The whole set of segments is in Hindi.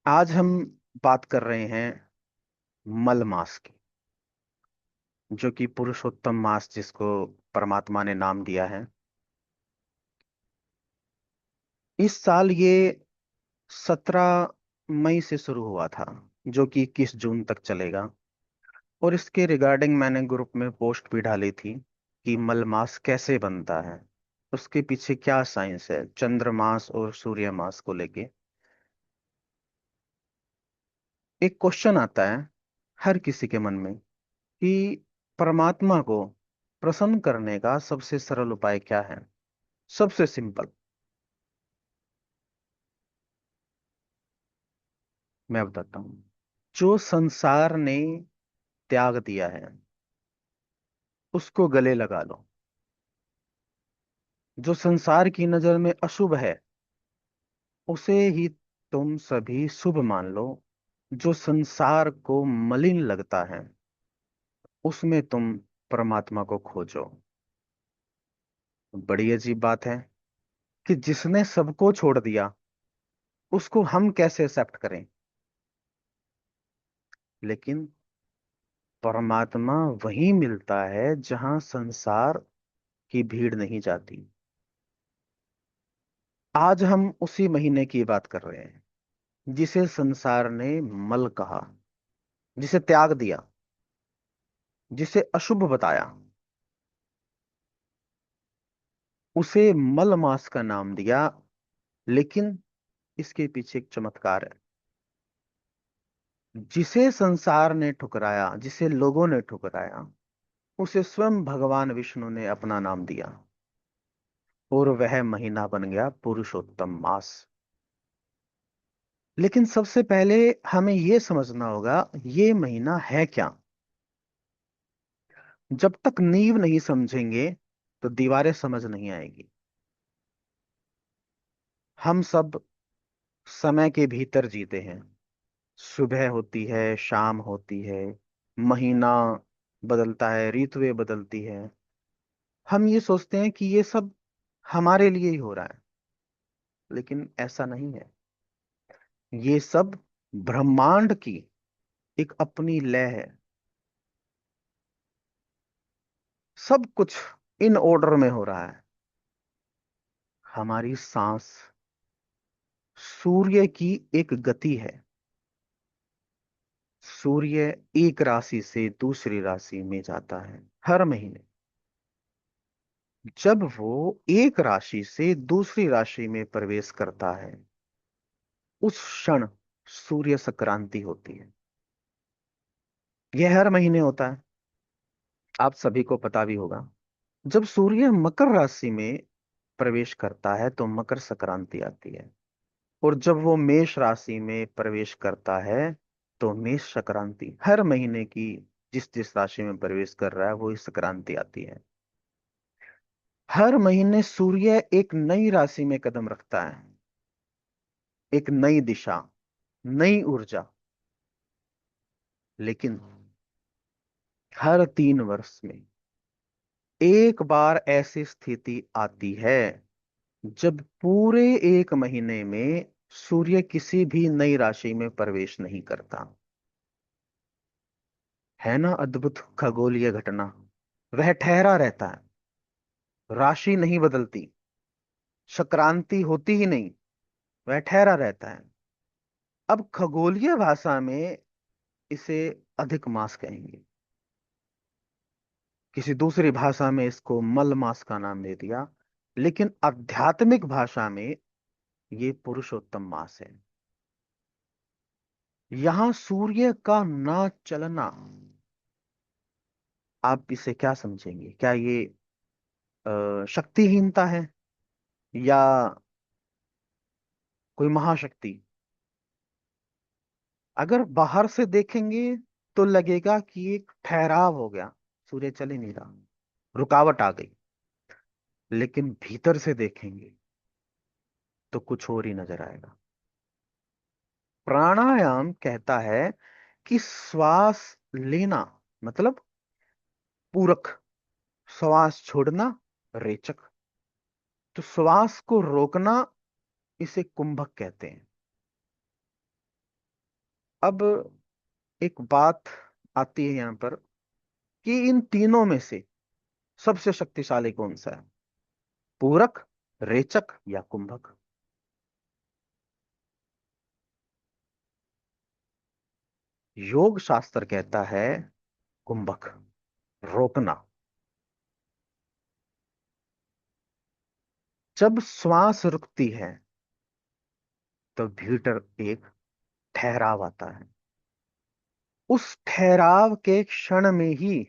आज हम बात कर रहे हैं मल मास की, जो कि पुरुषोत्तम मास जिसको परमात्मा ने नाम दिया है। इस साल ये 17 मई से शुरू हुआ था, जो कि 21 जून तक चलेगा। और इसके रिगार्डिंग मैंने ग्रुप में पोस्ट भी डाली थी कि मल मास कैसे बनता है, उसके पीछे क्या साइंस है चंद्र मास और सूर्य मास को लेके। एक क्वेश्चन आता है हर किसी के मन में कि परमात्मा को प्रसन्न करने का सबसे सरल उपाय क्या है। सबसे सिंपल मैं बताता हूं। जो संसार ने त्याग दिया है उसको गले लगा लो। जो संसार की नजर में अशुभ है उसे ही तुम सभी शुभ मान लो। जो संसार को मलिन लगता है उसमें तुम परमात्मा को खोजो। बड़ी अजीब बात है कि जिसने सबको छोड़ दिया उसको हम कैसे एक्सेप्ट करें। लेकिन परमात्मा वहीं मिलता है जहां संसार की भीड़ नहीं जाती। आज हम उसी महीने की बात कर रहे हैं जिसे संसार ने मल कहा, जिसे त्याग दिया, जिसे अशुभ बताया, उसे मल मास का नाम दिया। लेकिन इसके पीछे एक चमत्कार है। जिसे संसार ने ठुकराया, जिसे लोगों ने ठुकराया, उसे स्वयं भगवान विष्णु ने अपना नाम दिया और वह महीना बन गया पुरुषोत्तम मास। लेकिन सबसे पहले हमें यह समझना होगा ये महीना है क्या। जब तक नींव नहीं समझेंगे तो दीवारें समझ नहीं आएगी। हम सब समय के भीतर जीते हैं। सुबह होती है, शाम होती है, महीना बदलता है, ऋतुएं बदलती है। हम ये सोचते हैं कि ये सब हमारे लिए ही हो रहा है, लेकिन ऐसा नहीं है। ये सब ब्रह्मांड की एक अपनी लय है। सब कुछ इन ऑर्डर में हो रहा है। हमारी सांस सूर्य की एक गति है। सूर्य एक राशि से दूसरी राशि में जाता है हर महीने। जब वो एक राशि से दूसरी राशि में प्रवेश करता है उस क्षण सूर्य संक्रांति होती है। यह हर महीने होता है, आप सभी को पता भी होगा। जब सूर्य मकर राशि में प्रवेश करता है तो मकर संक्रांति आती है। और जब वो मेष राशि में प्रवेश करता है तो मेष संक्रांति हर महीने की जिस जिस राशि में प्रवेश कर रहा है वो इस संक्रांति आती है। हर महीने सूर्य एक नई राशि में कदम रखता है, एक नई दिशा, नई ऊर्जा। लेकिन हर 3 वर्ष में एक बार ऐसी स्थिति आती है जब पूरे एक महीने में सूर्य किसी भी नई राशि में प्रवेश नहीं करता। है ना अद्भुत खगोलीय घटना। वह ठहरा रहता है, राशि नहीं बदलती, संक्रांति होती ही नहीं, वह ठहरा रहता है। अब खगोलीय भाषा में इसे अधिक मास कहेंगे। किसी दूसरी भाषा में इसको मल मास का नाम दे दिया। लेकिन आध्यात्मिक भाषा में ये पुरुषोत्तम मास है। यहां सूर्य का ना चलना, आप इसे क्या समझेंगे? क्या ये शक्तिहीनता है या कोई महाशक्ति? अगर बाहर से देखेंगे तो लगेगा कि एक ठहराव हो गया, सूर्य चल ही नहीं रहा, रुकावट आ गई। लेकिन भीतर से देखेंगे तो कुछ और ही नजर आएगा। प्राणायाम कहता है कि श्वास लेना मतलब पूरक, श्वास छोड़ना रेचक। तो श्वास को रोकना इसे कुंभक कहते हैं। अब एक बात आती है यहां पर कि इन तीनों में से सबसे शक्तिशाली कौन सा है? पूरक, रेचक या कुंभक? योग शास्त्र कहता है कुंभक, रोकना। जब श्वास रुकती है तो भीतर एक ठहराव आता है। उस ठहराव के क्षण में ही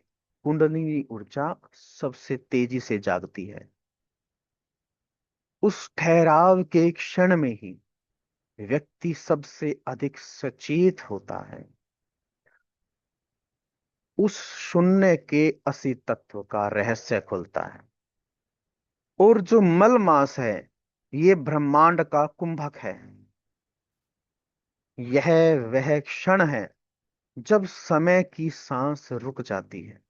कुंडलिनी ऊर्जा सबसे तेजी से जागती है। उस ठहराव के क्षण में ही व्यक्ति सबसे अधिक सचेत होता है। उस शून्य के असि तत्व का रहस्य खुलता है। और जो मल मास है, ये ब्रह्मांड का कुंभक है। यह वह क्षण है जब समय की सांस रुक जाती है।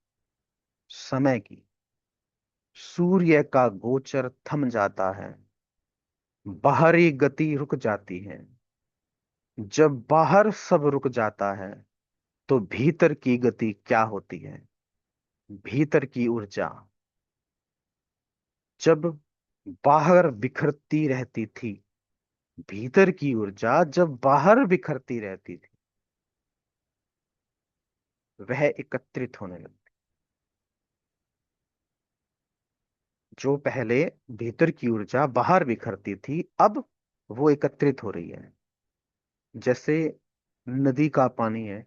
समय की, सूर्य का गोचर थम जाता है। बाहरी गति रुक जाती है। जब बाहर सब रुक जाता है तो भीतर की गति क्या होती है? भीतर की ऊर्जा जब बाहर बिखरती रहती थी, भीतर की ऊर्जा जब बाहर बिखरती रहती थी, वह एकत्रित होने लगती। जो पहले भीतर की ऊर्जा बाहर बिखरती थी, अब वो एकत्रित हो रही है। जैसे नदी का पानी है,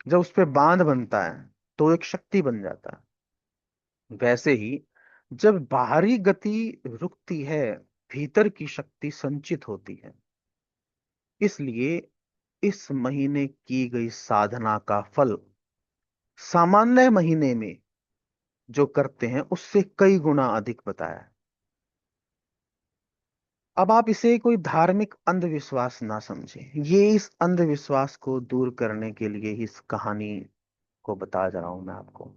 जब उस पे बांध बनता है तो एक शक्ति बन जाता है। वैसे ही जब बाहरी गति रुकती है, भीतर की शक्ति संचित होती है। इसलिए इस महीने की गई साधना का फल सामान्य महीने में जो करते हैं उससे कई गुना अधिक बताया है। अब आप इसे कोई धार्मिक अंधविश्वास ना समझें। ये इस अंधविश्वास को दूर करने के लिए ही इस कहानी को बता जा रहा हूं मैं आपको।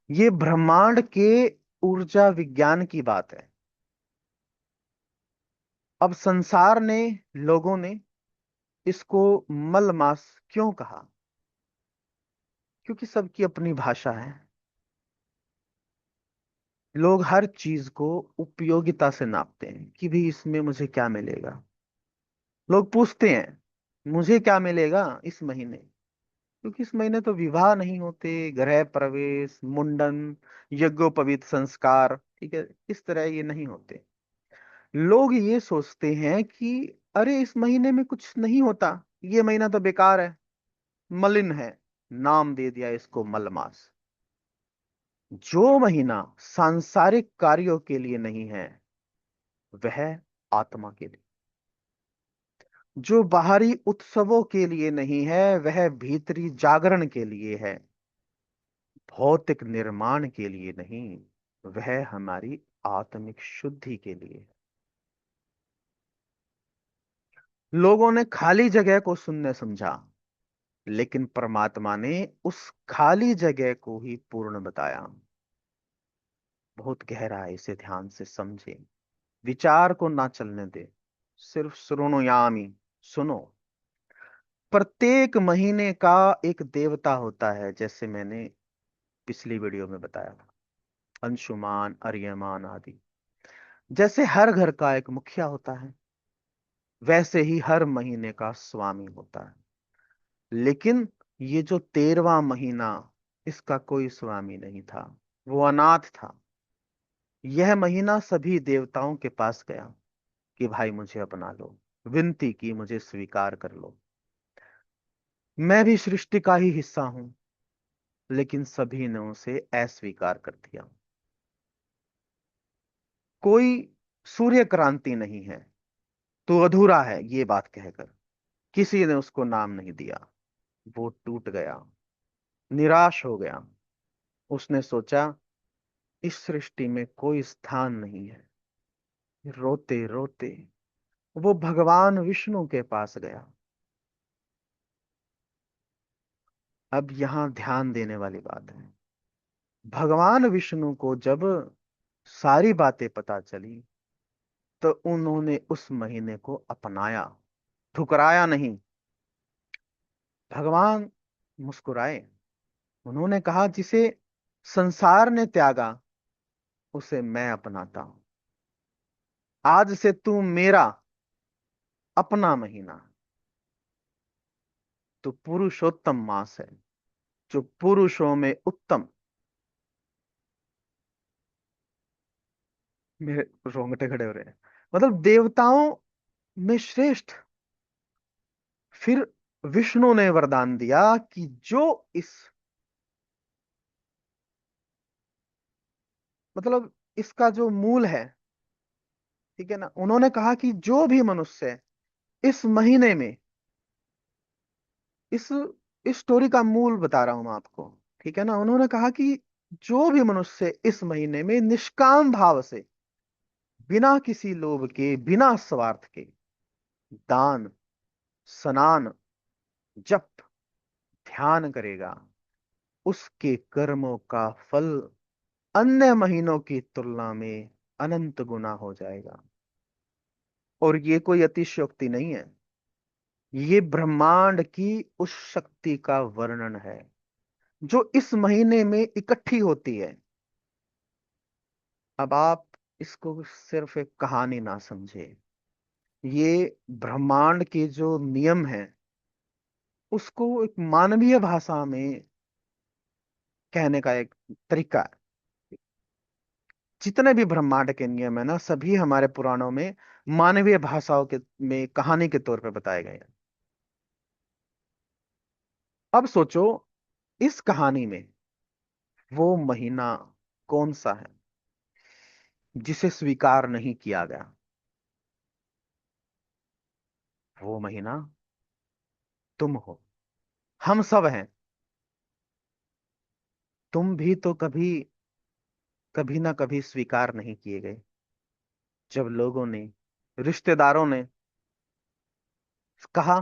ये ब्रह्मांड के ऊर्जा विज्ञान की बात है। अब संसार ने, लोगों ने इसको मल मास क्यों कहा? क्योंकि सबकी अपनी भाषा है। लोग हर चीज को उपयोगिता से नापते हैं कि भी इसमें मुझे क्या मिलेगा। लोग पूछते हैं मुझे क्या मिलेगा इस महीने, क्योंकि इस महीने तो विवाह नहीं होते, गृह प्रवेश, मुंडन, यज्ञोपवीत संस्कार, ठीक है, इस तरह ये नहीं होते। लोग ये सोचते हैं कि अरे इस महीने में कुछ नहीं होता, ये महीना तो बेकार है, मलिन है, नाम दे दिया इसको मलमास। जो महीना सांसारिक कार्यों के लिए नहीं है, वह आत्मा के लिए। जो बाहरी उत्सवों के लिए नहीं है, वह भीतरी जागरण के लिए है। भौतिक निर्माण के लिए नहीं, वह हमारी आत्मिक शुद्धि के लिए है। लोगों ने खाली जगह को शून्य समझा, लेकिन परमात्मा ने उस खाली जगह को ही पूर्ण बताया। बहुत गहरा है, इसे ध्यान से समझे। विचार को ना चलने दे, सिर्फ श्रोणोयामी, सुनो। प्रत्येक महीने का एक देवता होता है, जैसे मैंने पिछली वीडियो में बताया था। अंशुमान, अर्यमान आदि। जैसे हर घर का एक मुखिया होता है, वैसे ही हर महीने का स्वामी होता है। लेकिन ये जो 13वां महीना, इसका कोई स्वामी नहीं था, वो अनाथ था। यह महीना सभी देवताओं के पास गया कि भाई मुझे अपना लो, विनती की मुझे स्वीकार कर लो। मैं भी सृष्टि का ही हिस्सा हूं, लेकिन सभी ने उसे अस्वीकार कर दिया। कोई सूर्य क्रांति नहीं है, तो अधूरा है, ये बात कहकर किसी ने उसको नाम नहीं दिया। वो टूट गया, निराश हो गया। उसने सोचा इस सृष्टि में कोई स्थान नहीं है। रोते रोते वो भगवान विष्णु के पास गया। अब यहां ध्यान देने वाली बात है। भगवान विष्णु को जब सारी बातें पता चली, तो उन्होंने उस महीने को अपनाया, ठुकराया नहीं। भगवान मुस्कुराए। उन्होंने कहा, जिसे संसार ने त्यागा उसे मैं अपनाता हूं। आज से तू मेरा अपना महीना, तो पुरुषोत्तम मास है, जो पुरुषों में उत्तम। मेरे रोंगटे खड़े हो रहे हैं। मतलब देवताओं में श्रेष्ठ। फिर विष्णु ने वरदान दिया कि जो इस, मतलब इसका जो मूल है, ठीक है ना, उन्होंने कहा कि जो भी मनुष्य इस महीने में, इस इस स्टोरी का मूल बता रहा हूं मैं आपको, ठीक है ना, उन्होंने कहा कि जो भी मनुष्य इस महीने में निष्काम भाव से, बिना किसी लोभ के, बिना स्वार्थ के, दान, स्नान, जप, ध्यान करेगा, उसके कर्मों का फल अन्य महीनों की तुलना में अनंत गुना हो जाएगा। और ये कोई अतिशयोक्ति नहीं है, ये ब्रह्मांड की उस शक्ति का वर्णन है जो इस महीने में इकट्ठी होती है। अब आप इसको सिर्फ एक कहानी ना समझे, ये ब्रह्मांड के जो नियम है उसको एक मानवीय भाषा में कहने का एक तरीका है। जितने भी ब्रह्मांड के नियम है ना, सभी हमारे पुराणों में मानवीय भाषाओं के में कहानी के तौर पे बताए गए हैं। अब सोचो, इस कहानी में वो महीना कौन सा है जिसे स्वीकार नहीं किया गया? वो महीना तुम हो, हम सब हैं। तुम भी तो कभी, कभी ना कभी स्वीकार नहीं किए गए। जब लोगों ने, रिश्तेदारों ने कहा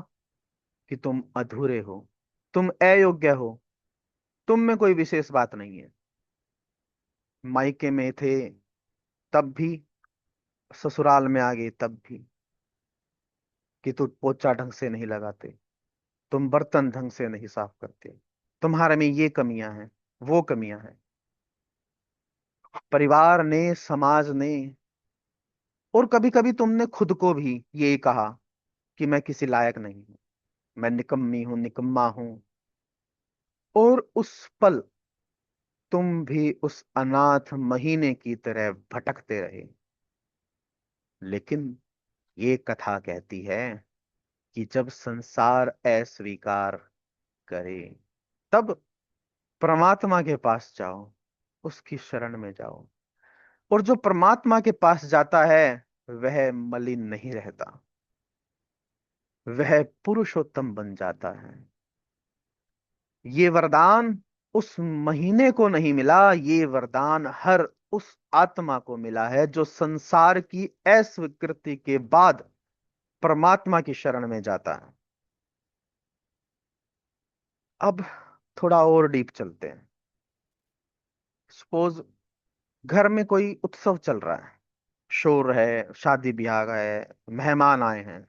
कि तुम अधूरे हो, तुम अयोग्य हो, तुम में कोई विशेष बात नहीं है। मायके में थे तब भी, ससुराल में आ गए तब भी, कि तुम पोछा ढंग से नहीं लगाते, तुम बर्तन ढंग से नहीं साफ करते, तुम्हारे में ये कमियां हैं, वो कमियां हैं। परिवार ने, समाज ने, और कभी कभी तुमने खुद को भी ये कहा कि मैं किसी लायक नहीं हूं, मैं निकम्मी हूं, निकम्मा हूं। और उस पल तुम भी उस अनाथ महीने की तरह भटकते रहे। लेकिन ये कथा कहती है कि जब संसार अस्वीकार करे, तब परमात्मा के पास जाओ, उसकी शरण में जाओ। और जो परमात्मा के पास जाता है वह मलिन नहीं रहता, वह पुरुषोत्तम बन जाता है। ये वरदान उस महीने को नहीं मिला, ये वरदान हर उस आत्मा को मिला है जो संसार की अस्वीकृति के बाद परमात्मा की शरण में जाता है। अब थोड़ा और डीप चलते हैं। सपोज घर में कोई उत्सव चल रहा है, शोर है, शादी ब्याह है, मेहमान आए हैं।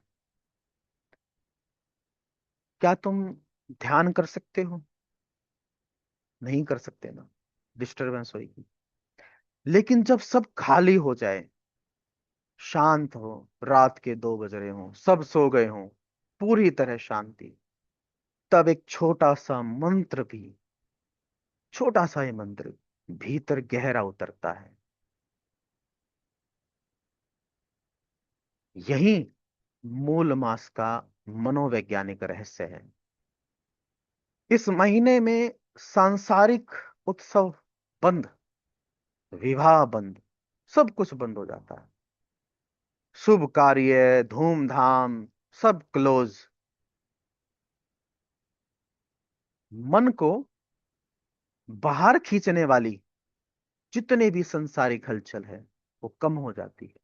क्या तुम ध्यान कर सकते हो? नहीं कर सकते ना, डिस्टरबेंस होगी। लेकिन जब सब खाली हो जाए, शांत हो, रात के 2 बज रहे हो, सब सो गए हो, पूरी तरह शांति, तब एक छोटा सा मंत्र भी, छोटा सा ही मंत्र भीतर गहरा उतरता है। यही मूल मास का मनोवैज्ञानिक रहस्य है। इस महीने में सांसारिक उत्सव बंद, विवाह बंद, सब कुछ बंद हो जाता है। शुभ कार्य, धूमधाम, सब क्लोज। मन को बाहर खींचने वाली जितने भी संसारिक हलचल है वो कम हो जाती है।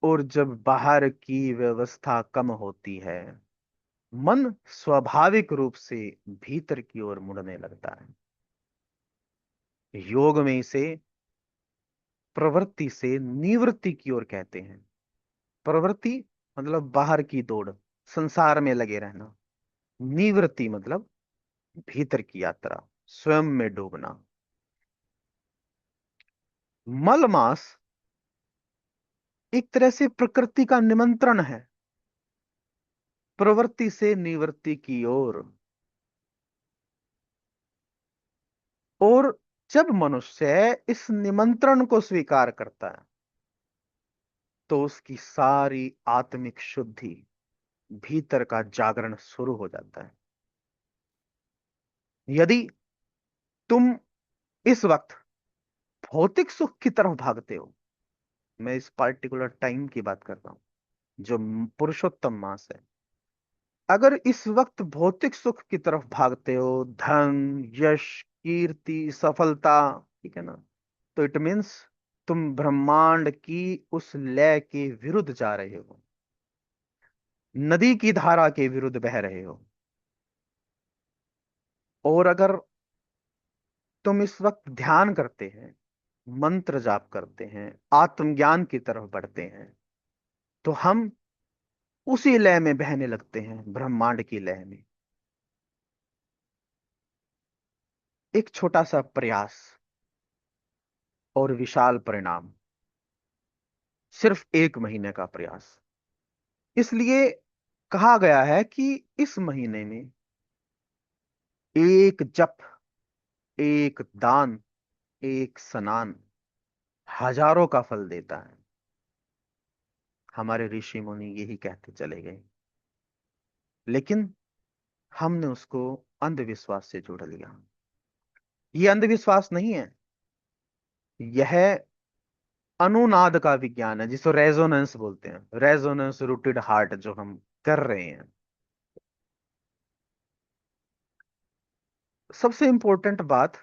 और जब बाहर की व्यवस्था कम होती है, मन स्वाभाविक रूप से भीतर की ओर मुड़ने लगता है। योग में इसे प्रवृत्ति से निवृत्ति की ओर कहते हैं। प्रवृत्ति मतलब बाहर की दौड़, संसार में लगे रहना। निवृत्ति मतलब भीतर की यात्रा, स्वयं में डूबना। मल मास एक तरह से प्रकृति का निमंत्रण है, प्रवृत्ति से निवृत्ति की ओर। और जब मनुष्य इस निमंत्रण को स्वीकार करता है तो उसकी सारी आत्मिक शुद्धि, भीतर का जागरण शुरू हो जाता है। यदि तुम इस वक्त भौतिक सुख की तरफ भागते हो, मैं इस पार्टिकुलर टाइम की बात कर रहा हूं जो पुरुषोत्तम मास है, अगर इस वक्त भौतिक सुख की तरफ भागते हो, धन, यश, कीर्ति, सफलता, ठीक है ना, तो इट मीन्स तुम ब्रह्मांड की उस लय के विरुद्ध जा रहे हो, नदी की धारा के विरुद्ध बह रहे हो। और अगर तुम इस वक्त ध्यान करते हैं, मंत्र जाप करते हैं, आत्मज्ञान की तरफ बढ़ते हैं, तो हम उसी लय में बहने लगते हैं, ब्रह्मांड की लय में। एक छोटा सा प्रयास और विशाल परिणाम, सिर्फ 1 महीने का प्रयास। इसलिए कहा गया है कि इस महीने में एक जप, एक दान, एक स्नान हजारों का फल देता है। हमारे ऋषि मुनि यही कहते चले गए, लेकिन हमने उसको अंधविश्वास से जोड़ लिया। ये अंधविश्वास नहीं है, यह अनुनाद का विज्ञान है, जिसको रेजोनेंस बोलते हैं, रेजोनेंस रूटेड हार्ट जो हम कर रहे हैं। सबसे इंपॉर्टेंट बात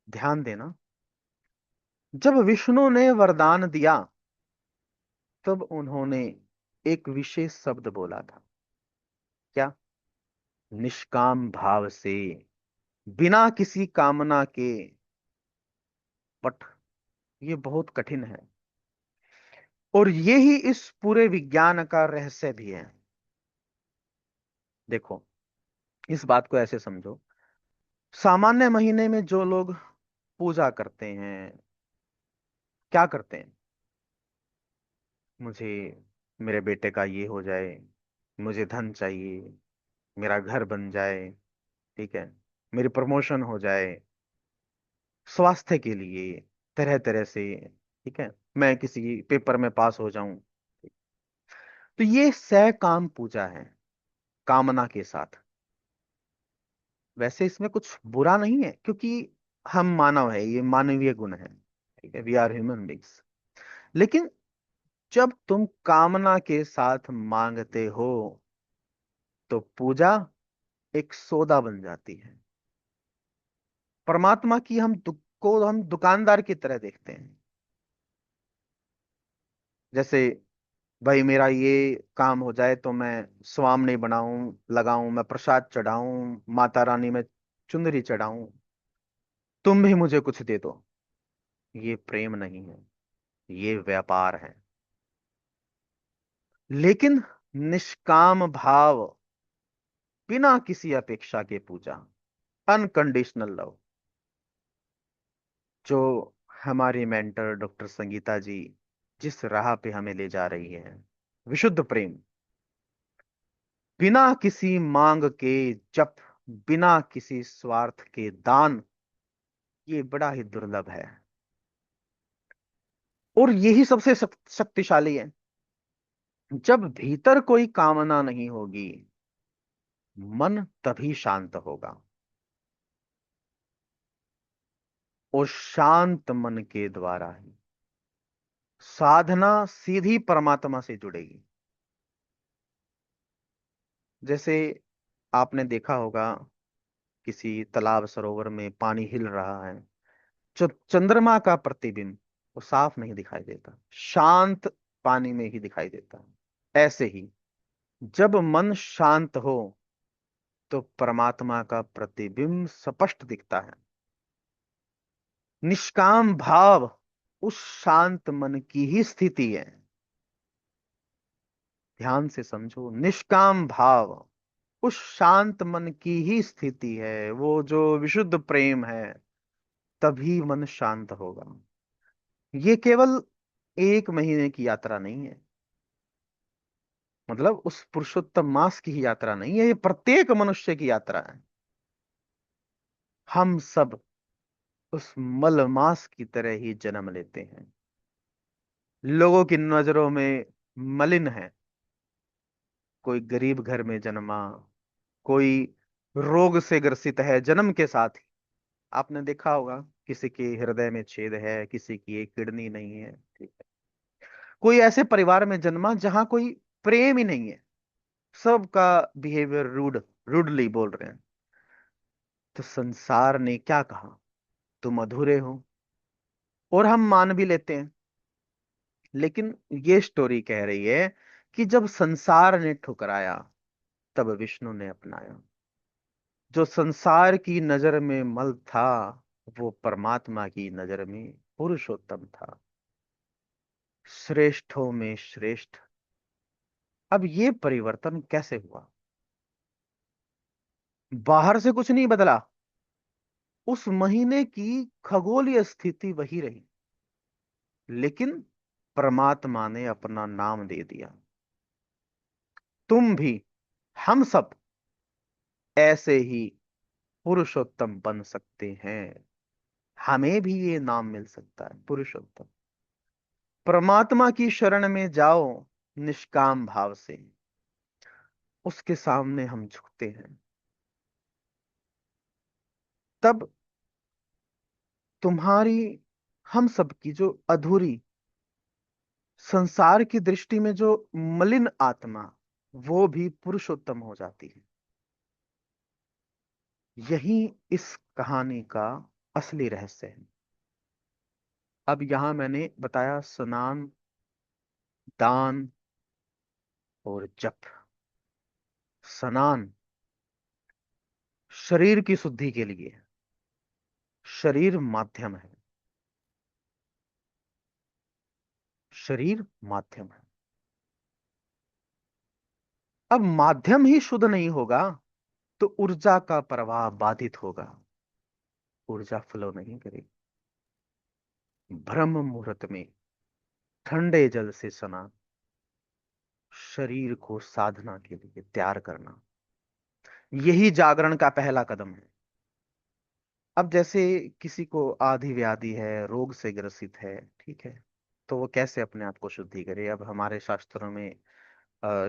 ध्यान देना, जब विष्णु ने वरदान दिया तब उन्होंने एक विशेष शब्द बोला था। क्या? निष्काम भाव से, बिना किसी कामना के। बट ये बहुत कठिन है, और ये ही इस पूरे विज्ञान का रहस्य भी है। देखो, इस बात को ऐसे समझो, सामान्य महीने में जो लोग पूजा करते हैं, क्या करते हैं? मुझे मेरे बेटे का ये हो जाए, मुझे धन चाहिए, मेरा घर बन जाए, ठीक है, मेरी प्रमोशन हो जाए, स्वास्थ्य के लिए तरह तरह से, ठीक है, मैं किसी पेपर में पास हो जाऊं। तो ये सकाम पूजा है, कामना के साथ। वैसे इसमें कुछ बुरा नहीं है, क्योंकि हम मानव है, ये मानवीय गुण है, ठीक है, वी आर ह्यूमन बींग्स। लेकिन जब तुम कामना के साथ मांगते हो तो पूजा एक सौदा बन जाती है। परमात्मा की को हम दुकानदार की तरह देखते हैं। जैसे, भाई मेरा ये काम हो जाए तो मैं स्वामनी बनाऊं, लगाऊं, मैं प्रसाद चढ़ाऊं, माता रानी में चुनरी चढ़ाऊं, तुम भी मुझे कुछ दे दो। ये प्रेम नहीं है, ये व्यापार है। लेकिन निष्काम भाव, बिना किसी अपेक्षा के पूजा, अनकंडीशनल लव, जो हमारी मेंटर डॉक्टर संगीता जी जिस राह पे हमें ले जा रही है, विशुद्ध प्रेम, बिना किसी मांग के जप, बिना किसी स्वार्थ के दान, ये बड़ा ही दुर्लभ है। और यही सबसे शक्तिशाली है। जब भीतर कोई कामना नहीं होगी, मन तभी शांत होगा, और शांत मन के द्वारा ही साधना सीधी परमात्मा से जुड़ेगी। जैसे आपने देखा होगा, किसी तालाब सरोवर में पानी हिल रहा है, जो चंद्रमा का प्रतिबिंब वो साफ नहीं दिखाई देता, शांत पानी में ही दिखाई देता है। ऐसे ही जब मन शांत हो तो परमात्मा का प्रतिबिंब स्पष्ट दिखता है। निष्काम भाव उस शांत मन की ही स्थिति है। ध्यान से समझो, निष्काम भाव, उस शांत मन की ही स्थिति है, वो जो विशुद्ध प्रेम है, तभी मन शांत होगा। ये केवल एक महीने की यात्रा नहीं है, मतलब उस पुरुषोत्तम मास की ही यात्रा नहीं है, ये प्रत्येक मनुष्य की यात्रा है। हम सब उस मल मास की तरह ही जन्म लेते हैं, लोगों की नजरों में मलिन है। कोई गरीब घर में जन्मा, कोई रोग से ग्रसित है जन्म के साथ ही। आपने देखा होगा, किसी के हृदय में छेद है, किसी की एक किडनी नहीं है, ठीक है। कोई ऐसे परिवार में जन्मा जहां कोई प्रेम ही नहीं है, सबका बिहेवियर रूडली बोल रहे हैं। तो संसार ने क्या कहा, तुम अधूरे हो, और हम मान भी लेते हैं। लेकिन ये स्टोरी कह रही है कि जब संसार ने ठुकराया, तब विष्णु ने अपनाया। जो संसार की नजर में मल था, वो परमात्मा की नजर में पुरुषोत्तम था, श्रेष्ठों में श्रेष्ठ। अब ये परिवर्तन कैसे हुआ? बाहर से कुछ नहीं बदला, उस महीने की खगोलीय स्थिति वही रही, लेकिन परमात्मा ने अपना नाम दे दिया। तुम भी, हम सब ऐसे ही पुरुषोत्तम बन सकते हैं। हमें भी ये नाम मिल सकता है, पुरुषोत्तम। परमात्मा की शरण में जाओ, निष्काम भाव से, उसके सामने हम झुकते हैं। तब तुम्हारी, हम सब की जो अधूरी, संसार की दृष्टि में जो मलिन आत्मा, वो भी पुरुषोत्तम हो जाती है। यही इस कहानी का असली रहस्य है। अब यहां मैंने बताया स्नान, दान और जप। स्नान शरीर की शुद्धि के लिए है, शरीर माध्यम है, शरीर माध्यम है। अब माध्यम ही शुद्ध नहीं होगा, तो ऊर्जा का प्रवाह बाधित होगा, ऊर्जा फ्लो नहीं करेगी। ब्रह्म मुहूर्त में ठंडे जल से स्नान, शरीर को साधना के लिए तैयार करना, यही जागरण का पहला कदम है। अब जैसे किसी को आधी व्याधि है, रोग से ग्रसित है, ठीक है, तो वो कैसे अपने आप को शुद्धि करे? अब हमारे शास्त्रों में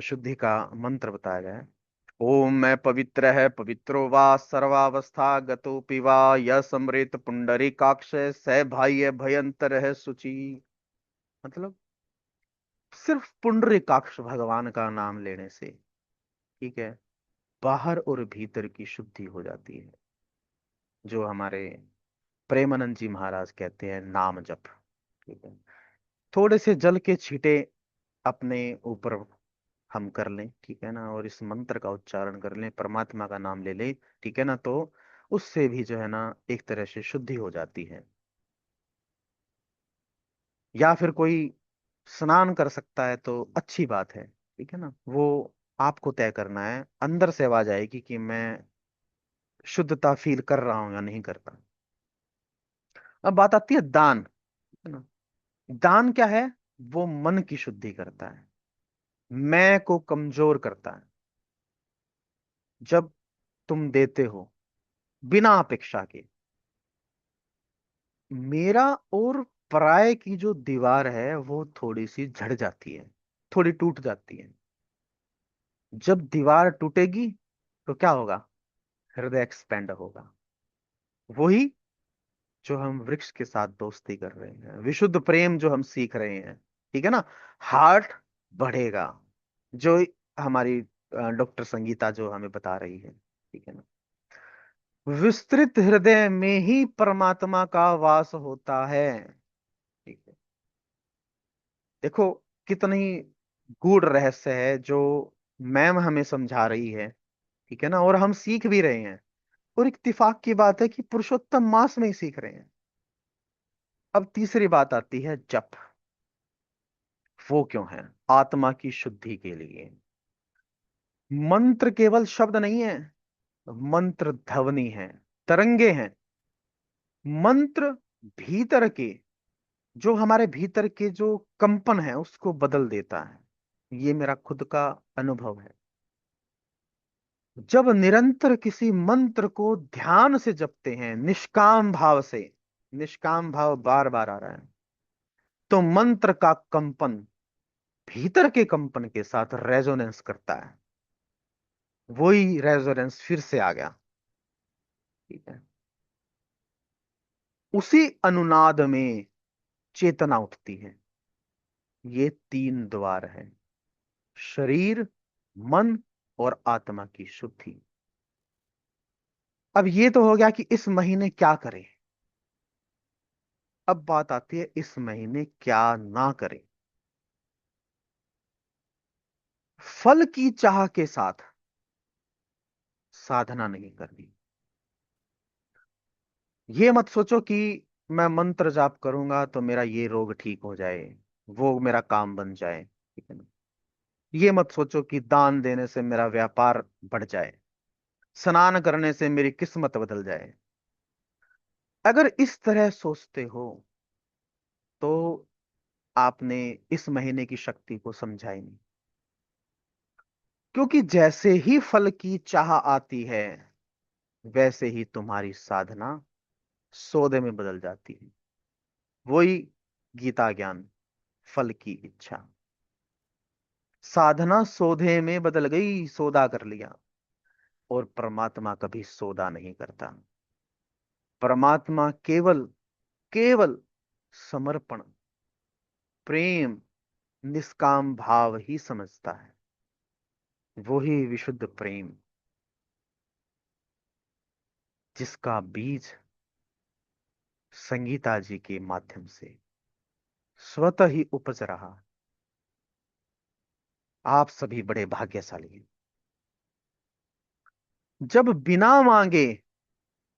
शुद्धि का मंत्र बताया गया है। ओम मैं पवित्र है, पवित्रो वा सर्वावस्था गतोपि वा, यह समृत पुंडरीकाक्ष स बाह्य भयंतर है शुचि। मतलब सिर्फ पुंडरीकाक्ष भगवान का नाम लेने से, ठीक है, बाहर और भीतर की शुद्धि हो जाती है। जो हमारे प्रेमानंद जी महाराज कहते हैं, नाम जप, ठीक है। थोड़े से जल के छींटे अपने ऊपर हम कर लें, ठीक है ना, और इस मंत्र का उच्चारण कर लें, परमात्मा का नाम ले लें, ठीक है ना, तो उससे भी जो है ना एक तरह से शुद्धि हो जाती है। या फिर कोई स्नान कर सकता है तो अच्छी बात है, ठीक है ना, वो आपको तय करना है। अंदर से आवाज आएगी कि मैं शुद्धता फील कर रहा हूं या नहीं करता। अब बात आती है दान, ठीक है ना। दान क्या है? वो मन की शुद्धि करता है, मैं को कमजोर करता है। जब तुम देते हो बिना अपेक्षा के, मेरा और पराये की जो दीवार है वो थोड़ी सी झड़ जाती है, थोड़ी टूट जाती है। जब दीवार टूटेगी तो क्या होगा? हृदय एक्सपेंड होगा। वही जो हम वृक्ष के साथ दोस्ती कर रहे हैं, विशुद्ध प्रेम जो हम सीख रहे हैं, ठीक है ना, हार्ट बढ़ेगा। जो हमारी डॉक्टर संगीता जो हमें बता रही है, ठीक है ना, विस्तृत हृदय में ही परमात्मा का वास होता है, ठीक है। देखो कितनी गूढ़ रहस्य है जो मैम हमें समझा रही है, ठीक है ना, और हम सीख भी रहे हैं। और इत्तेफाक की बात है कि पुरुषोत्तम मास में ही सीख रहे हैं। अब तीसरी बात आती है जप। वो क्यों है? आत्मा की शुद्धि के लिए। मंत्र केवल शब्द नहीं है, मंत्र ध्वनि है, तरंगे हैं। मंत्र भीतर के, जो हमारे भीतर के जो कंपन है उसको बदल देता है। ये मेरा खुद का अनुभव है। जब निरंतर किसी मंत्र को ध्यान से जपते हैं, निष्काम भाव से, निष्काम भाव बार बार आ रहा है, तो मंत्र का कंपन भीतर के कंपन के साथ रेजोनेंस करता है। वही रेजोनेंस फिर से आ गया। ठीक है। उसी अनुनाद में चेतना उठती है। ये तीन द्वार हैं: शरीर, मन और आत्मा की शुद्धि। अब ये तो हो गया कि इस महीने क्या करें। अब बात आती है इस महीने क्या ना करें। फल की चाह के साथ साधना नहीं करनी। ये मत सोचो कि मैं मंत्र जाप करूंगा तो मेरा ये रोग ठीक हो जाए, वो मेरा काम बन जाए। ठीक है ना। ये मत सोचो कि दान देने से मेरा व्यापार बढ़ जाए, स्नान करने से मेरी किस्मत बदल जाए। अगर इस तरह सोचते हो तो आपने इस महीने की शक्ति को समझा ही नहीं। क्योंकि जैसे ही फल की चाह आती है, वैसे ही तुम्हारी साधना सौदे में बदल जाती है। वही गीता ज्ञान, फल की इच्छा। साधना सौदे में बदल गई, सौदा कर लिया। और परमात्मा कभी सौदा नहीं करता। परमात्मा केवल, केवल समर्पण, प्रेम, निष्काम भाव ही समझता है। वही विशुद्ध प्रेम, जिसका बीज संगीता जी के माध्यम से स्वतः ही उपज रहा। आप सभी बड़े भाग्यशाली हैं। जब बिना मांगे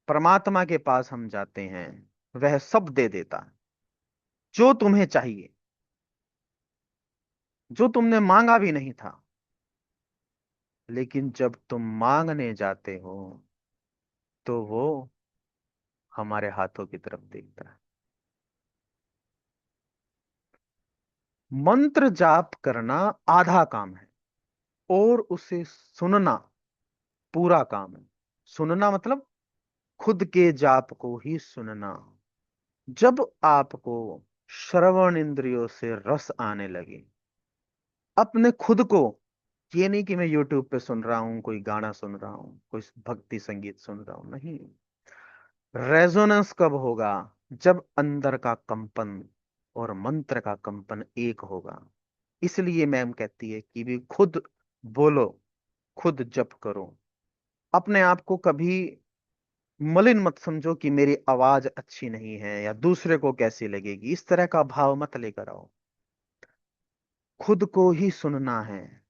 परमात्मा के पास हम जाते हैं, वह सब दे देता है जो तुम्हें चाहिए, जो तुमने मांगा भी नहीं था। लेकिन जब तुम मांगने जाते हो तो वो हमारे हाथों की तरफ देखता है। मंत्र जाप करना आधा काम है, और उसे सुनना पूरा काम है। सुनना मतलब खुद के जाप को ही सुनना। जब आपको श्रवण इंद्रियों से रस आने लगे, अपने खुद को, ये नहीं कि मैं यूट्यूब पे सुन रहा हूं, कोई गाना सुन रहा हूं, कोई भक्ति संगीत सुन रहा हूं, नहीं। रेजोनेंस कब होगा? जब अंदर का कंपन और मंत्र का कंपन एक होगा। इसलिए मैम कहती है कि भी खुद बोलो, खुद जप करो। अपने आप को कभी मलिन मत समझो कि मेरी आवाज अच्छी नहीं है या दूसरे को कैसी लगेगी, इस तरह का भाव मत लेकर आओ। खुद को ही सुनना है।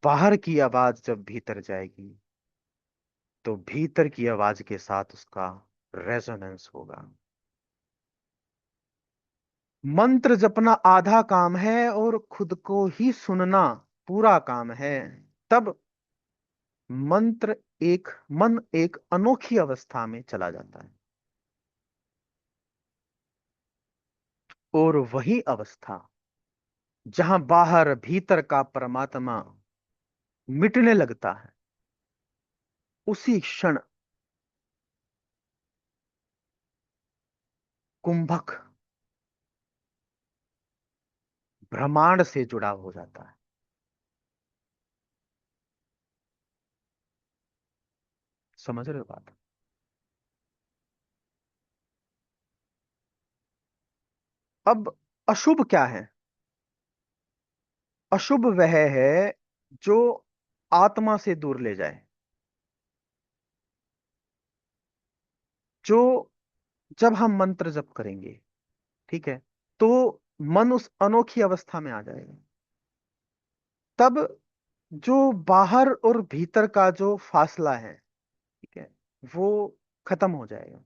बाहर की आवाज जब भीतर जाएगी, तो भीतर की आवाज के साथ उसका रेजोनेंस होगा। मंत्र जपना आधा काम है और खुद को ही सुनना पूरा काम है। तब मंत्र एक, मन एक अनोखी अवस्था में चला जाता है। और वही अवस्था जहां बाहर भीतर का परमात्मा मिटने लगता है, उसी क्षण कुंभक ब्रह्मांड से जुड़ा हो जाता है। समझ रहे हो बात? अब अशुभ क्या है? अशुभ वह है जो आत्मा से दूर ले जाए, जो, जब हम मंत्र जप करेंगे, ठीक है, तो मन उस अनोखी अवस्था में आ जाएगा। तब जो बाहर और भीतर का जो फासला है, ठीक है, वो खत्म हो जाएगा।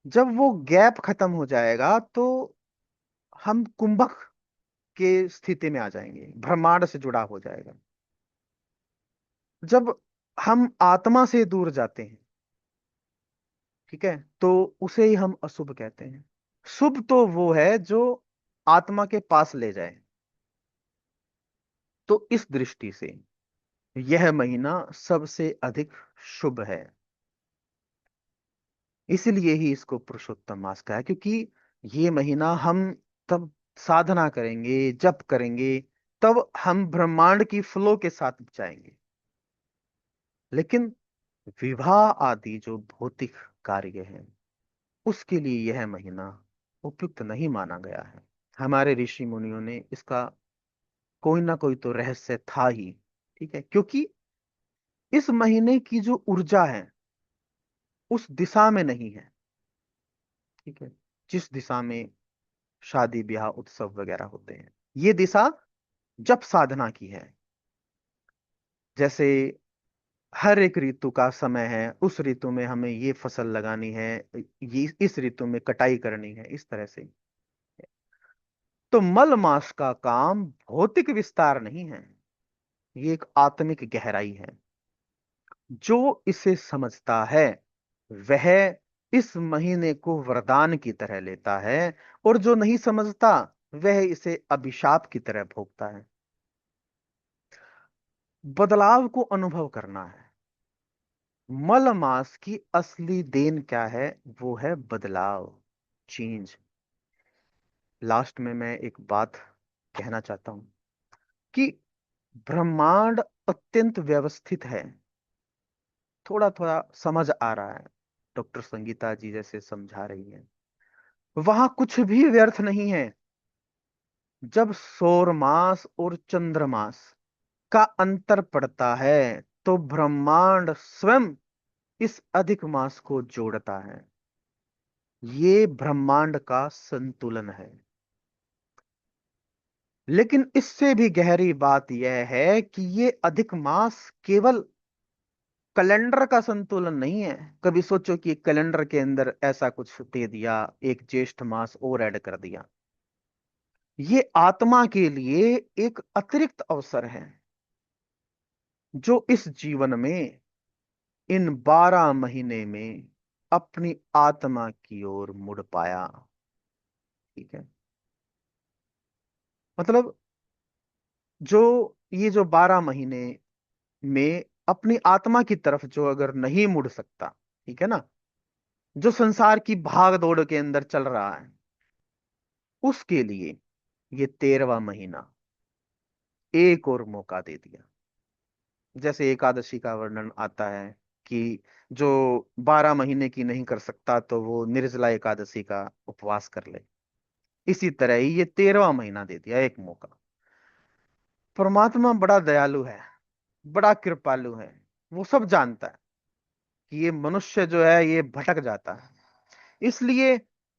जब वो गैप खत्म हो जाएगा तो हम कुंभक के स्थिति में आ जाएंगे, ब्रह्मांड से जुड़ा हो जाएगा। जब हम आत्मा से दूर जाते हैं, ठीक है, तो उसे ही हम अशुभ कहते हैं। शुभ तो वो है जो आत्मा के पास ले जाए। तो इस दृष्टि से यह महीना सबसे अधिक शुभ है। इसलिए ही इसको पुरुषोत्तम मास कहा है, क्योंकि ये महीना हम तब साधना करेंगे, जप करेंगे, तब हम ब्रह्मांड की फ्लो के साथ जाएंगे। लेकिन विवाह आदि जो भौतिक कार्य हैं, उसके लिए यह महीना उपयुक्त नहीं माना गया है। हमारे ऋषि मुनियों ने इसका कोई ना कोई तो रहस्य था ही, ठीक है, क्योंकि इस महीने की जो ऊर्जा है उस दिशा में नहीं है, ठीक है, जिस दिशा में शादी ब्याह उत्सव वगैरह होते हैं। ये दिशा जप साधना की है। जैसे हर एक ऋतु का समय है, उस ऋतु में हमें ये फसल लगानी है, ये इस ऋतु में कटाई करनी है, इस तरह से। तो मल मास का काम भौतिक विस्तार नहीं है, ये एक आत्मिक गहराई है। जो इसे समझता है वह इस महीने को वरदान की तरह लेता है, और जो नहीं समझता वह इसे अभिशाप की तरह भोगता है। बदलाव को अनुभव करना है। मल मास की असली देन क्या है? वो है बदलाव, चेंज। लास्ट में मैं एक बात कहना चाहता हूं कि ब्रह्मांड अत्यंत व्यवस्थित है। थोड़ा थोड़ा समझ आ रहा है, डॉक्टर संगीता जी जैसे समझा रही है। वहां कुछ भी व्यर्थ नहीं है। जब सौर मास और चंद्रमास का अंतर पड़ता है तो ब्रह्मांड स्वयं इस अधिक मास को जोड़ता है। ये ब्रह्मांड का संतुलन है। लेकिन इससे भी गहरी बात यह है कि ये अधिक मास केवल कैलेंडर का संतुलन नहीं है। कभी सोचो कि कैलेंडर के अंदर ऐसा कुछ दे दिया, एक ज्येष्ठ मास और ऐड कर दिया। ये आत्मा के लिए एक अतिरिक्त अवसर है, जो इस जीवन में इन 12 महीने में अपनी आत्मा की ओर मुड़ पाया। ठीक है, मतलब जो ये जो 12 महीने में अपनी आत्मा की तरफ जो अगर नहीं मुड़ सकता, ठीक है ना, जो संसार की भाग दौड़ के अंदर चल रहा है, उसके लिए ये 13वां महीना एक और मौका दे दिया। जैसे एकादशी का वर्णन आता है कि जो 12 महीने की नहीं कर सकता तो वो निर्जला एकादशी का उपवास कर ले। इसी तरह ही ये 13वां महीना दे दिया, एक मौका। परमात्मा बड़ा दयालु है, बड़ा कृपालु है। वो सब जानता है कि ये मनुष्य जो है ये भटक जाता है, इसलिए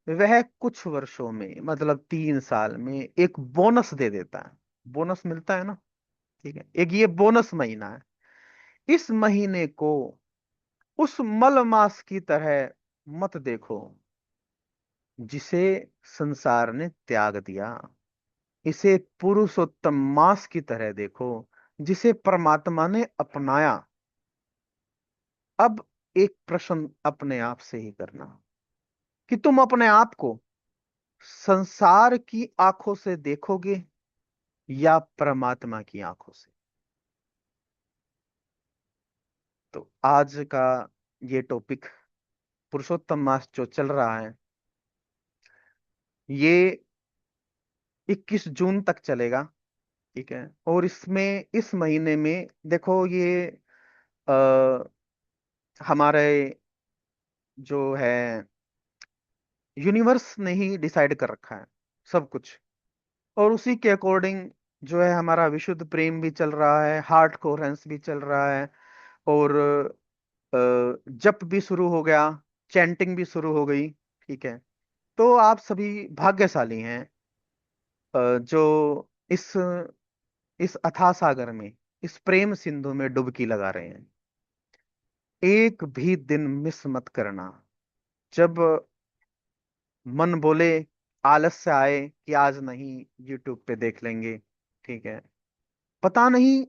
वह कुछ वर्षों में, मतलब 3 साल में एक बोनस दे देता है। बोनस मिलता है ना, ठीक है, एक ये बोनस महीना है। इस महीने को उस मल मास की तरह मत देखो जिसे संसार ने त्याग दिया। इसे पुरुषोत्तम मास की तरह देखो जिसे परमात्मा ने अपनाया। अब एक प्रश्न अपने आप से ही करना कि तुम अपने आप को संसार की आंखों से देखोगे या परमात्मा की आंखों से। तो आज का ये टॉपिक, पुरुषोत्तम मास जो चल रहा है, ये 21 जून तक चलेगा। ठीक है, और इसमें इस महीने में देखो ये आ, हमारे जो है यूनिवर्स ने ही डिसाइड कर रखा है सब कुछ, और उसी के अकॉर्डिंग जो है हमारा विशुद्ध प्रेम भी चल रहा है, हार्ट कोहेरेंस भी चल रहा है, और जप भी शुरू हो गया, चैंटिंग भी शुरू हो गई। ठीक है, तो आप सभी भाग्यशाली हैं जो इस अथाह सागर में, इस प्रेम सिंधु में डुबकी लगा रहे हैं। एक भी दिन मिस मत करना। जब मन बोले आलस से आए कि आज नहीं, यूट्यूब पे देख लेंगे। ठीक है, पता नहीं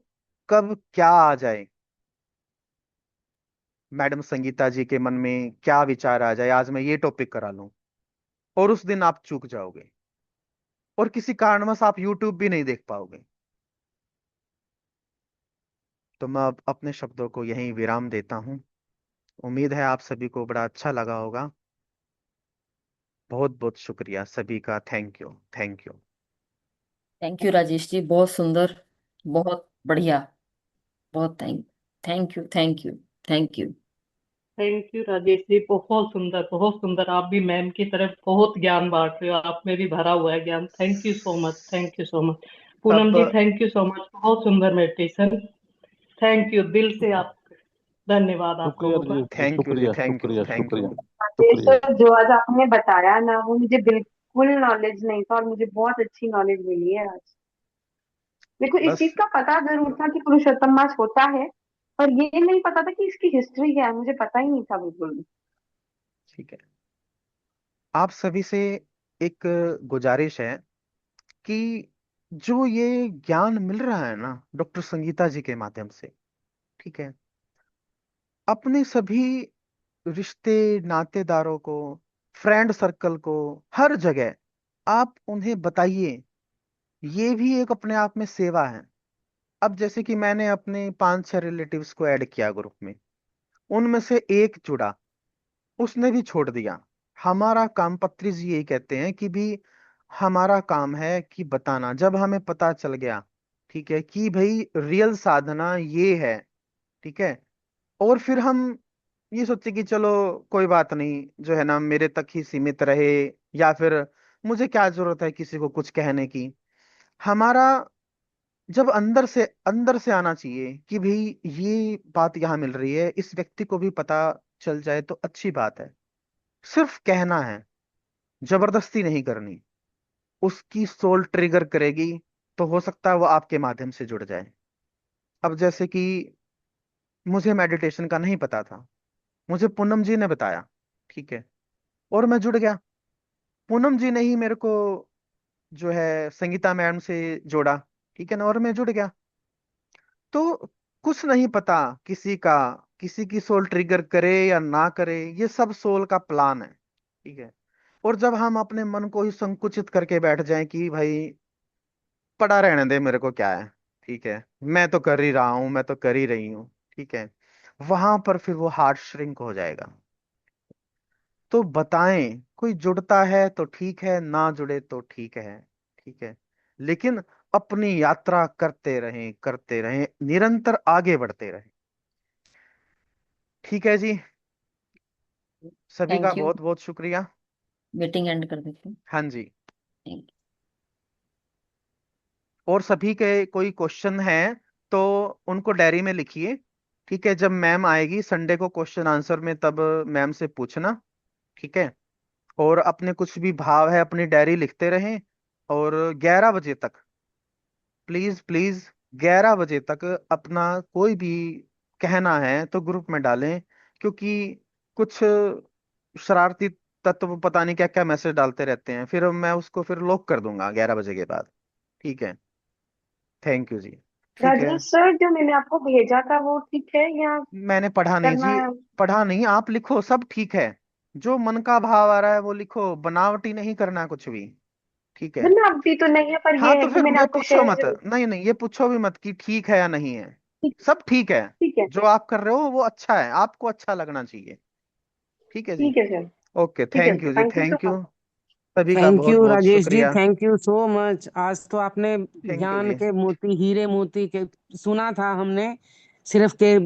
कब क्या आ जाए, मैडम संगीता जी के मन में क्या विचार आ जाए, आज मैं ये टॉपिक करा लूं, और उस दिन आप चूक जाओगे और किसी कारणवश आप यूट्यूब भी नहीं देख पाओगे। तो मैं अब अपने शब्दों को यहीं विराम देता हूँ। उम्मीद है आप सभी को बड़ा अच्छा लगा होगा। बहुत बहुत शुक्रिया सभी का, thank you, thank you. Thank you Rajesh ji, बहुत सुंदर, बहुत बढ़िया, बहुत thank you, thank you, thank you. Thank you Rajesh ji, बहुत सुंदर, बहुत सुंदर। आप भी मैम की तरफ बहुत ज्ञान बांट रहे हो, आप में भी भरा हुआ है ज्ञान। Thank you so much, thank you so much. Poonam तब जी, थैंक यू सो मच, बहुत सुंदर मेडिटेशन। थैंक यू दिल से। आप धन्यवाद आप शुक्रिया लोगों का। राजेश जी, थैंक यू जी, शुक्रिया थैंक यू, शुक्रिया थैंक शुक्रिया यू। राजेश शुक्रिया। सर, जो आज आपने बताया ना, वो मुझे बिल्कुल नॉलेज नहीं था, और मुझे बहुत अच्छी नॉलेज मिली है आज। मेरे को इस बस चीज का पता जरूर था कि पुरुषोत्तम मास होता है, पर ये नहीं पता था कि इसकी हिस्ट्री क्या है, मुझे पता ही नहीं था बिल्कुल भी। ठीक है, आप सभी से एक गुजारिश है कि जो ये ज्ञान मिल रहा है ना डॉक्टर संगीता जी के माध्यम से, ठीक है, अपने सभी रिश्ते नातेदारों को, फ्रेंड सर्कल को, हर जगह आप उन्हें बताइए। ये भी एक अपने आप में सेवा है। अब जैसे कि मैंने अपने 5-6 रिलेटिव्स को ऐड किया ग्रुप में, उनमें से एक जुड़ा, उसने भी छोड़ दिया। हमारा काम, पत्री जी यही कहते हैं कि भी हमारा काम है कि बताना, जब हमें पता चल गया, ठीक है, कि भाई रियल साधना ये है, ठीक है, और फिर हम ये सोचे कि चलो कोई बात नहीं, जो है ना मेरे तक ही सीमित रहे, या फिर मुझे क्या जरूरत है किसी को कुछ कहने की। हमारा जब अंदर से आना चाहिए कि भाई ये बात यहाँ मिल रही है, इस व्यक्ति को भी पता चल जाए तो अच्छी बात है। सिर्फ कहना है, जबरदस्ती नहीं करनी। उसकी सोल ट्रिगर करेगी तो हो सकता है वो आपके माध्यम से जुड़ जाए। अब जैसे कि मुझे मेडिटेशन का नहीं पता था, मुझे पूनम जी ने बताया, ठीक है, और मैं जुड़ गया। पूनम जी ने ही मेरे को जो है संगीता मैम से जोड़ा, ठीक है ना, और मैं जुड़ गया। तो कुछ नहीं पता किसी का, किसी की सोल ट्रिगर करे या ना करे, ये सब सोल का प्लान है, ठीक है। और जब हम अपने मन को ही संकुचित करके बैठ जाएं कि भाई पड़ा रहने दे, मेरे को क्या है, ठीक है, मैं तो कर ही रहा हूं, मैं तो कर ही रही हूँ, ठीक है, वहां पर फिर वो हार्ट श्रिंक हो जाएगा। तो बताएं, कोई जुड़ता है तो ठीक है, ना जुड़े तो ठीक है, ठीक है, लेकिन अपनी यात्रा करते रहें, निरंतर आगे बढ़ते रहें। ठीक है जी, सभी का थैंक यू। बहुत बहुत शुक्रिया। मीटिंग एंड कर देते हैं। हाँ जी। Thank you। और सभी के कोई क्वेश्चन है तो उनको डायरी में लिखिए, ठीक है, जब मैम आएगी संडे को क्वेश्चन आंसर में, तब मैम से पूछना, ठीक है। और अपने कुछ भी भाव है अपनी डायरी लिखते रहें, और 11 बजे तक, प्लीज प्लीज, 11 बजे तक अपना कोई भी कहना है तो ग्रुप में डालें, क्योंकि कुछ शरारती तत्व पता नहीं क्या क्या मैसेज डालते रहते हैं, फिर मैं उसको फिर लॉक कर दूंगा 11 बजे के बाद। ठीक है, थैंक यू जी। ठीक है, राजेश सर, जो मैंने आपको भेजा था वो ठीक है या मैंने पढ़ा नहीं करना जी, है? पढ़ा नहीं, आप लिखो, सब ठीक है। जो मन का भाव आ रहा है वो लिखो, बनावटी नहीं करना कुछ भी, ठीक है। बनावटी तो नहीं है, पर हाँ ये है तो कि फिर मैंने ये आपको पूछो शेयर मत, जरूर। नहीं नहीं, ये पूछो भी मत कि ठीक है या नहीं है। ठीक। सब ठीक है, ठीक है। जो आप कर रहे हो वो अच्छा है, आपको अच्छा लगना चाहिए। ठीक है जी। ठीक है सर। ओके, ठीक है थैंक सर, यू जी, thank you so thank much. You. सभी का थैंक बहुत यू बहुत राजेश जी, शुक्रिया। Thank you so much. आज तो आपने थैंक यू ज्ञान जी। के मोती, हीरे मोती के सुना था हमने, सिर्फ के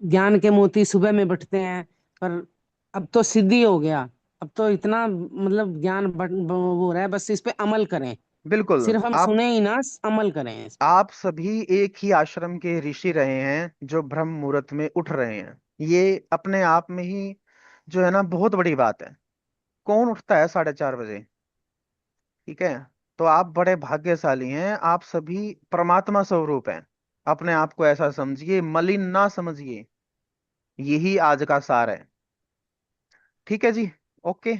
ज्ञान के मोती सुबह में बटते हैं, पर अब तो सिद्धि हो गया। अब तो इतना मतलब ज्ञान वो हो रहा है, बस इस पे अमल करें। बिल्कुल। सिर्फ हम आप सुने ही ना, अमल करें इस पे। आप सभी एक ही आश्रम के ऋषि रहे हैं जो ब्रह्म मुहूर्त में उठ रहे हैं, ये अपने आप में ही जो है ना बहुत बड़ी बात है। कौन उठता है 4:30 बजे, ठीक है। तो आप बड़े भाग्यशाली हैं, आप सभी परमात्मा स्वरूप हैं। अपने आप को ऐसा समझिए, मलिन ना समझिए, यही आज का सार है। ठीक है जी। ओके,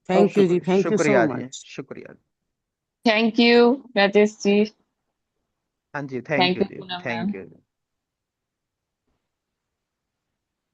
थैंक यू जी, थैंक यू सो शुक्रिया जी, मच। शुक्रिया। Thank you Rajesh ji. हाँ जी, थैंक थैंक यू यू जी, पूनम मैम। Thank you.